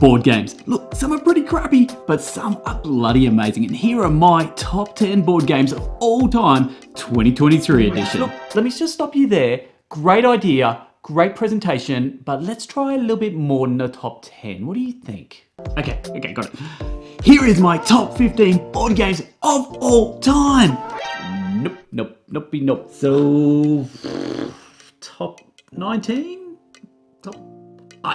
board games. Look, some are pretty crappy, but some are bloody amazing. And here are my top 10 board games of all time, 2023 edition. Look, let me just stop you there. Great idea, great presentation, but let's try a little bit more than the top 10. What do you think? Okay, got it. Here is my top 15 board games of all time. Nope. So, top 19?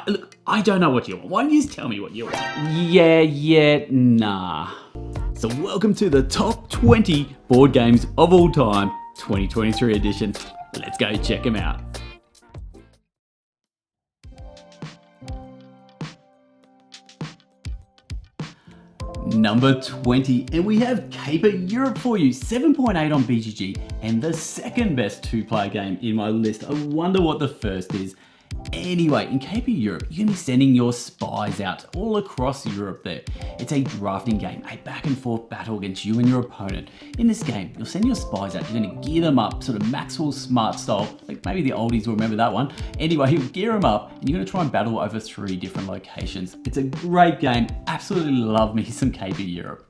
Look, I don't know what you want. Why don't you just tell me what you want? Nah. So welcome to the top 20 board games of all time, 2023 edition. Let's go check them out. Number 20, and we have Caper Europe for you, 7.8 on BGG, and the second best two-player game in my list. I wonder what the first is. Anyway, in Caper Europe, you're going to be sending your spies out all across Europe there. It's a drafting game, a back and forth battle against you and your opponent. In this game, you'll send your spies out, you're going to gear them up, sort of Maxwell Smart style, like maybe the oldies will remember that one. Anyway, you'll gear them up and you're going to try and battle over 3 different locations. It's a great game, absolutely love me some Caper Europe.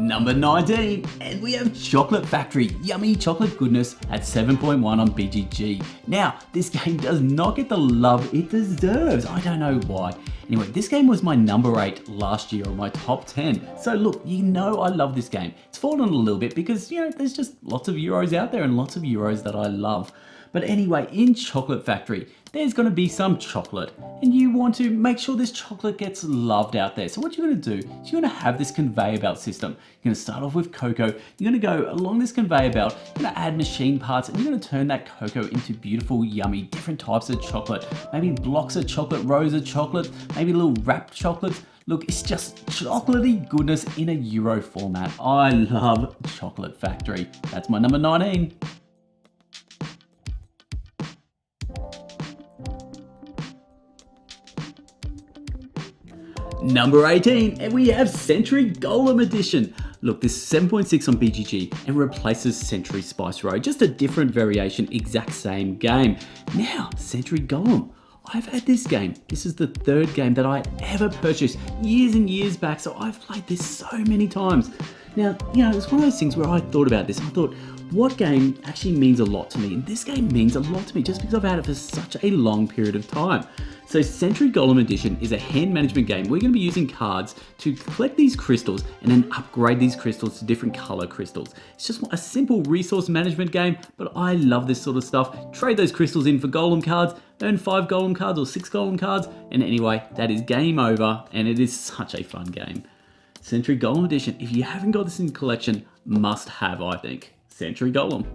Number 19, and we have Chocolate Factory, yummy chocolate goodness at 7.1 on BGG. Now, this game does not get the love it deserves. I don't know why. Anyway, this game was my number 8 last year on my top 10. So look, you know I love this game. It's fallen a little bit because, you know, there's just lots of Euros out there and lots of Euros that I love. But anyway, in Chocolate Factory, there's going to be some chocolate and you want to make sure this chocolate gets loved out there. So what you're going to do is you're going to have this conveyor belt system. You're going to start off with cocoa. You're going to go along this conveyor belt. You're going to add machine parts and you're going to turn that cocoa into beautiful, yummy, different types of chocolate. Maybe blocks of chocolate, rows of chocolate, maybe little wrapped chocolates. Look, it's just chocolatey goodness in a Euro format. I love Chocolate Factory. That's my number 19. Number 18, and we have Century Golem Edition. Look, this is 7.6 on BGG and replaces Century Spice Road, just a different variation, exact same game. Now, Century Golem. I've had this game. This is the 3rd game that I ever purchased years and years back, so I've played this so many times. Now, you know, it's one of those things where I thought about this. I thought, what game actually means a lot to me? And this game means a lot to me just because I've had it for such a long period of time. So Century Golem Edition is a hand management game. We're going to be using cards to collect these crystals and then upgrade these crystals to different color crystals. It's just a simple resource management game, but I love this sort of stuff. Trade those crystals in for golem cards, earn 5 golem cards or 6 golem cards, and anyway, that is game over, and it is such a fun game. Century Golem Edition, if you haven't got this in your collection, must have, I think. Century Golem.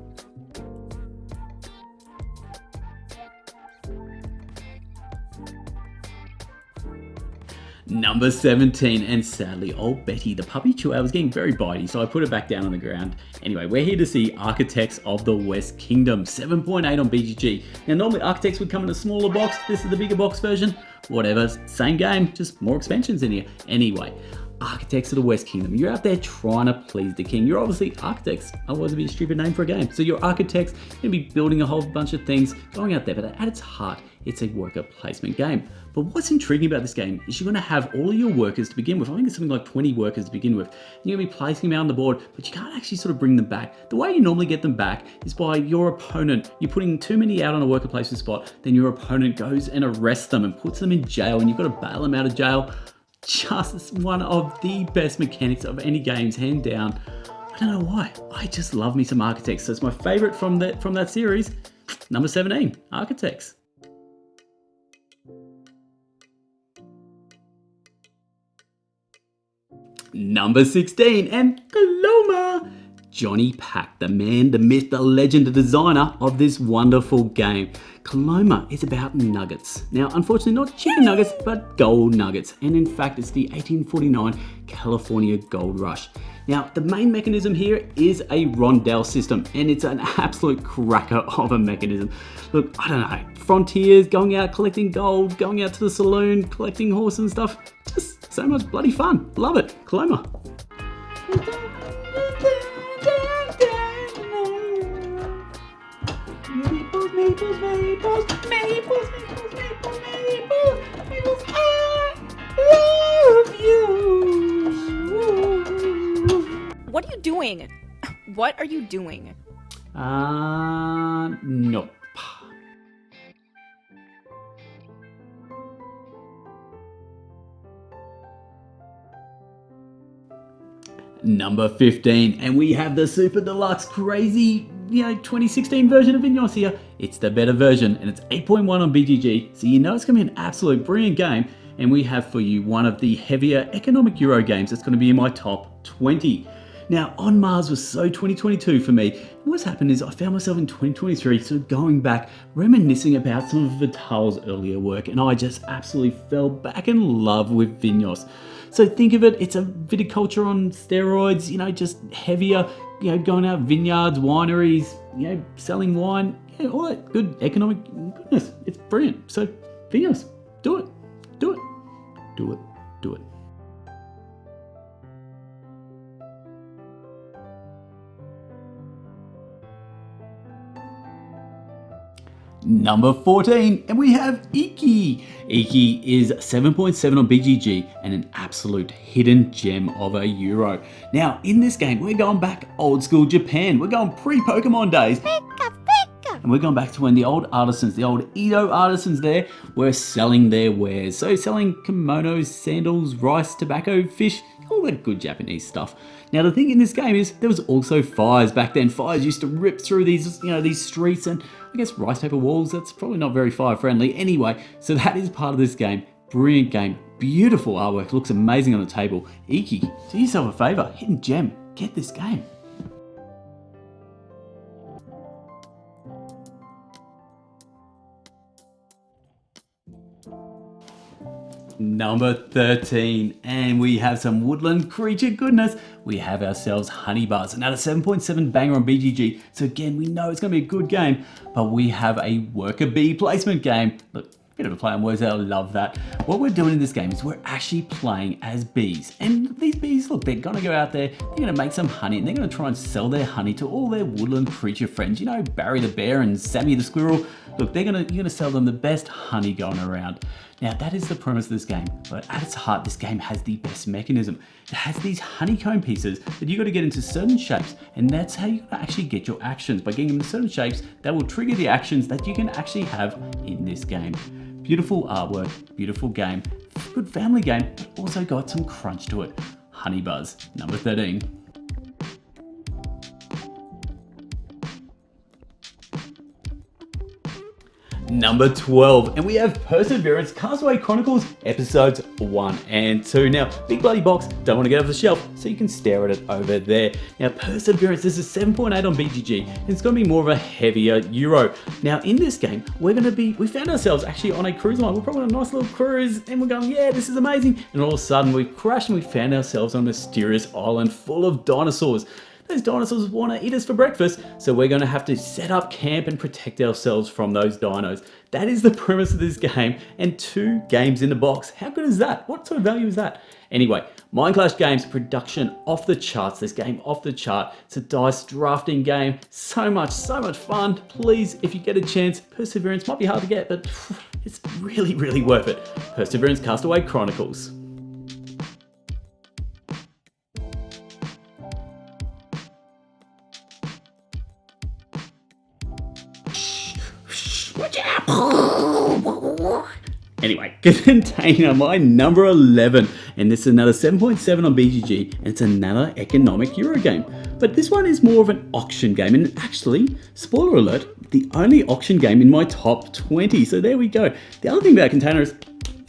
Number 17, and sadly, old Betty, the puppy chihuahua, was getting very bitey, so I put it back down on the ground. Anyway, we're here to see Architects of the West Kingdom, 7.8 on BGG. Now, normally Architects would come in a smaller box. This is the bigger box version. Whatever, same game, just more expansions in here. Anyway, Architects of the West Kingdom. You're out there trying to please the king. You're obviously architects, otherwise it'd be a stupid name for a game. So you're architects, you're gonna be building a whole bunch of things, going out there, but at its heart, it's a worker placement game. But what's intriguing about this game is you're gonna have all of your workers to begin with. I think it's something like 20 workers to begin with. You're gonna be placing them out on the board, but you can't actually sort of bring them back. The way you normally get them back is by your opponent. You're putting too many out on a worker placement spot, then your opponent goes and arrests them and puts them in jail, and you've got to bail them out of jail. Just one of the best mechanics of any games, hand down. I don't know why. I just love me some Architects. So it's my favorite from that series. Number 17, Architects. Number 16, and Coloma. Johnny Pack, the man, the myth, the legend, the designer of this wonderful game. Coloma is about nuggets. Now, unfortunately, not chicken nuggets, but gold nuggets. And in fact, it's the 1849 California Gold Rush. Now, the main mechanism here is a rondelle system, and it's an absolute cracker of a mechanism. Look, I don't know, frontiers, going out collecting gold, going out to the saloon, collecting horses and stuff. Just so much bloody fun. Love it. Coloma. Maples, Maples, Maples, Maples, Maples, Maples, Maples, I love you. What are you doing? What are you doing? Nope. Number 15, and we have the Super Deluxe crazy, 2016 version of Vinhos here. It's the better version, and it's 8.1 on BGG, so you know it's going to be an absolute brilliant game. And we have for you one of the heavier economic Euro games that's going to be in my top 20. Now, On Mars was so 2022 for me. What's happened is I found myself in 2023 sort of going back, reminiscing about some of Vital's earlier work, and I just absolutely fell back in love with Vinhos. So think of it, it's a viticulture on steroids, just heavier, going out vineyards, wineries, selling wine, all that good economic goodness. It's brilliant. So Vinhos, do it, do it, do it, do it. Number 14, and we have Iki. Iki is 7.7 on BGG and an absolute hidden gem of a Euro. Now, in this game, we're going back old school Japan. We're going pre-Pokemon days. And we're going back to when the old artisans, the old Edo artisans there, were selling their wares. So selling kimonos, sandals, rice, tobacco, fish, all that good Japanese stuff. Now the thing in this game is there was also fires back then. Fires used to rip through these, these streets, and I guess rice paper walls, that's probably not very fire friendly. Anyway, so that is part of this game. Brilliant game, beautiful artwork, looks amazing on the table. Iki, do yourself a favor, hidden gem, get this game. Number 13, and we have some woodland creature goodness. We have ourselves Honey Buzz, another 7.7 banger on BGG. So again, we know it's going to be a good game, but we have a worker bee placement game. Look, bit of a play on words there, I love that. What we're doing in this game is we're actually playing as bees. And these bees, look, they're gonna go out there, they're gonna make some honey, and they're gonna try and sell their honey to all their woodland creature friends. Barry the bear and Sammy the squirrel. Look, you're gonna sell them the best honey going around. Now that is the premise of this game, but at its heart, this game has the best mechanism. It has these honeycomb pieces that you got to get into certain shapes, and that's how you got to actually get your actions. By getting them into certain shapes, that will trigger the actions that you can actually have in this game. Beautiful artwork, beautiful game, good family game, but also got some crunch to it. Honey Buzz, number 13. Number 12, and we have Perseverance Castaway Chronicles episodes 1 and 2. Now, big bloody box, don't want to get off the shelf, so you can stare at it over there. Now, Perseverance, this is 7.8 on BGG, and it's going to be more of a heavier Euro. Now, in this game, we found ourselves actually on a cruise line. We're probably on a nice little cruise, and we're going, yeah, this is amazing. And all of a sudden, we crashed and we found ourselves on a mysterious island full of dinosaurs. Those dinosaurs want to eat us for breakfast, so we're going to have to set up camp and protect ourselves from those dinos. That is the premise of this game, and 2 games in the box. How good is that? What sort of value is that? Anyway, Mindclash Games, production off the charts. This game off the chart. It's a dice drafting game. So much fun. Please, if you get a chance, Perseverance might be hard to get, but it's really, really worth it. Perseverance Castaway Chronicles. Anyway, Container, my number 11, and this is another 7.7 on BGG, and it's another economic Euro game. But this one is more of an auction game, and actually, spoiler alert, the only auction game in my top 20, so there we go. The other thing about Container is,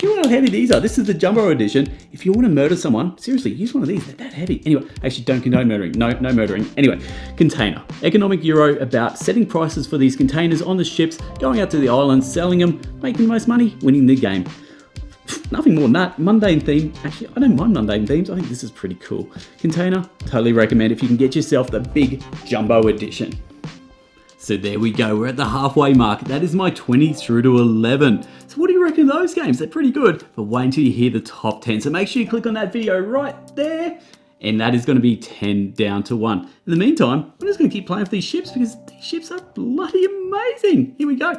feel how heavy these are. This is the Jumbo edition. If you want to murder someone, seriously, use one of these. They're that heavy. Anyway, actually don't condone murdering. No murdering. Anyway, Container. Economic Euro about setting prices for these containers on the ships, going out to the islands, selling them, making the most money, winning the game. Nothing more than that. Mundane theme. Actually, I don't mind mundane themes. I think this is pretty cool. Container, totally recommend if you can get yourself the big Jumbo edition. So there we go, we're at the halfway mark. That is my 20 through to 11. So what do you reckon of those games? They're pretty good, but wait until you hear the top 10. So make sure you click on that video right there. and that is going to be 10 down to 1. In the meantime, I'm just going to keep playing with these ships because these ships are bloody amazing. Here we go.